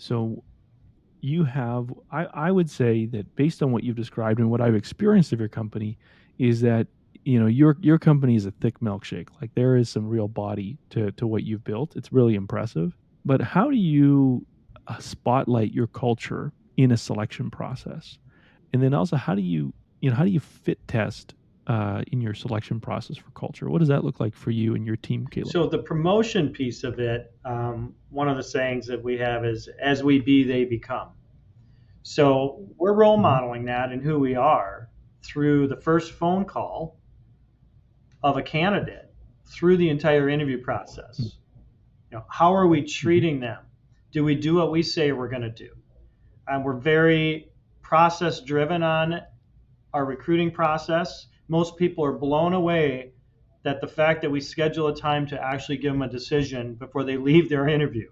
So I would say that based on what you've described and what I've experienced of your company, is that your company is a thick milkshake. Like there is some real body to what you've built. It's really impressive. But how do you spotlight your culture in a selection process? And then also, how do you fit test in your selection process for culture? What does that look like for you and your team, Caleb? So the promotion piece of it, one of the sayings that we have is, "As we be, they become." So we're role Mm-hmm. modeling that and who we are through the first phone call of a candidate, through the entire interview process. How are we Mm-hmm. treating them? Do we do what we say we're going to do? And we're very process driven on our recruiting process. Most people are blown away that the fact that we schedule a time to actually give them a decision before they leave their interview.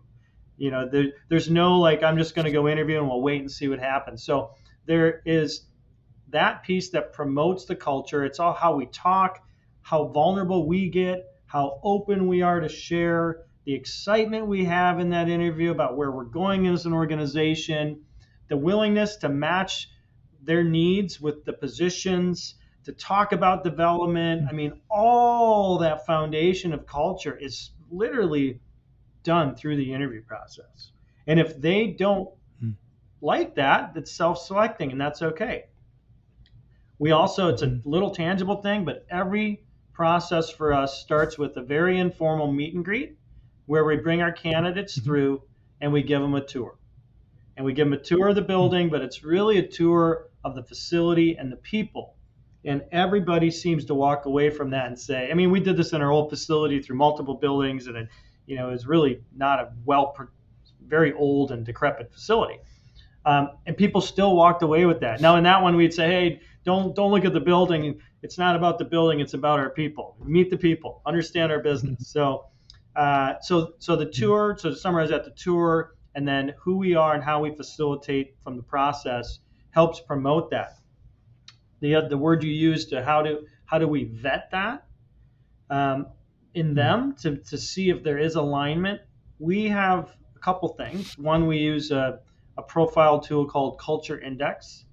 There's no like, I'm just going to go interview and we'll wait and see what happens. So there is that piece that promotes the culture. It's all how we talk, how vulnerable we get, how open we are to share, the excitement we have in that interview about where we're going as an organization, the willingness to match their needs with the positions, to talk about development. I mean, all that foundation of culture is literally done through the interview process. And if they don't like that, it's self selecting, and that's okay. We also, it's a Mm-hmm. little tangible thing, but every process for us starts with a very informal meet and greet where we bring our candidates Mm-hmm. through and we give them a tour. And we give them a tour of the building, but it's really a tour of the facility and the people. And everybody seems to walk away from that and say, I mean, we did this in our old facility through multiple buildings, and it was really not a very old and decrepit facility. And people still walked away with that. Now, in that one, we'd say, hey, don't look at the building. It's not about the building. It's about our people. Meet the people. Understand our Mm-hmm. business. So the tour. So to summarize that, the tour, and then who we are and how we facilitate from the process helps promote that. The word you used to how do we vet that um, in Mm-hmm. them to see if there is alignment. We have a couple things. One, we use a profile tool called Culture Index.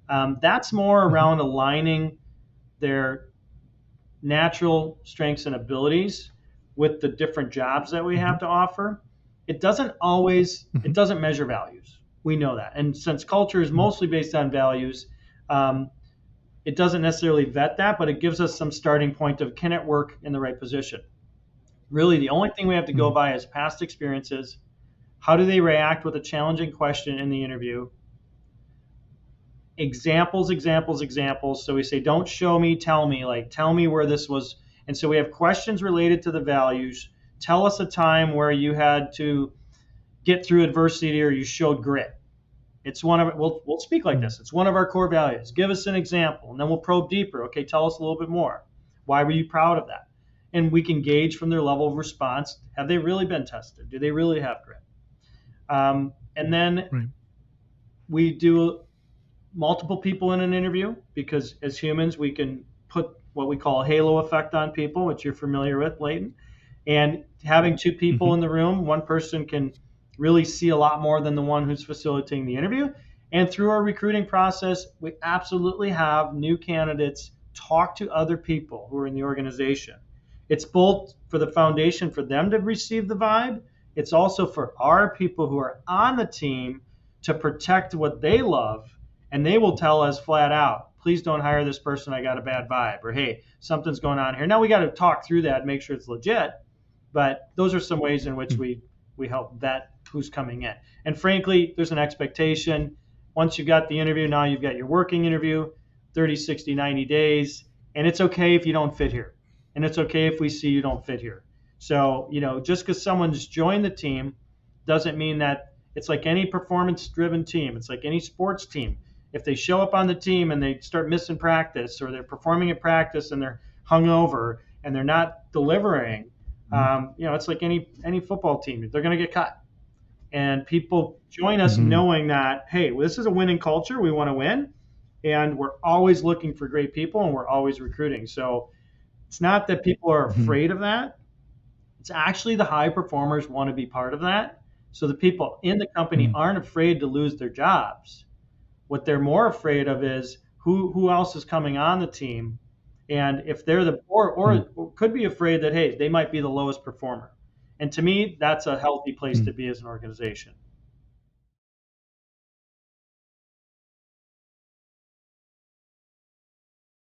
That's more Mm-hmm. around aligning their natural strengths and abilities with the different jobs that we Mm-hmm. have to offer. It Mm-hmm. doesn't measure values. We know that. And since culture is mostly based on values, um, it doesn't necessarily vet that, but it gives us some starting point of, can it work in the right position? Really, the only thing we have to go Mm-hmm. by is past experiences. How do they react with a challenging question in the interview? Examples. So we say, don't show me, tell me, like, tell me where this was. And so we have questions related to the values. Tell us a time where you had to get through adversity or you showed grit. It's one of we'll speak like this. It's one of our core values. Give us an example, and then we'll probe deeper. Okay, tell us a little bit more. Why were you proud of that? And we can gauge from their level of response. Have they really been tested? Do they really have grit? And then Right. we do multiple people in an interview because as humans we can put what we call a halo effect on people, which you're familiar with, Leighton. And having two Mm-hmm. people in the room, one person can really see a lot more than the one who's facilitating the interview. And through our recruiting process, we absolutely have new candidates talk to other people who are in the organization. It's both for the foundation for them to receive the vibe, it's also for our people who are on the team to protect what they love, and they will tell us flat out, please don't hire this person, I got a bad vibe, or hey, something's going on here. Now we got to talk through that and make sure it's legit, but those are some ways in which we help vet who's coming in. And frankly, there's an expectation. Once you've got the interview, now you've got your working interview, 30, 60, 90 days, and it's okay if you don't fit here, and it's okay if we see you don't fit here. So just because someone's joined the team doesn't mean that. It's like any performance driven team. It's like any sports team. If they show up on the team and they start missing practice, or they're performing at practice and they're hungover and they're not delivering, it's like any football team. They're going to get cut. And people join us Mm-hmm. knowing that, hey, well, this is a winning culture. We want to win, and we're always looking for great people, and we're always recruiting. So it's not that people are Mm-hmm. afraid of that. It's actually the high performers want to be part of that So the people in the company Mm, aren't afraid to lose their jobs. What they're more afraid of is who else is coming on the team, and if they're the mm, or could be afraid that hey they might be the lowest performer. And to me, that's a healthy place mm. to be as an organization.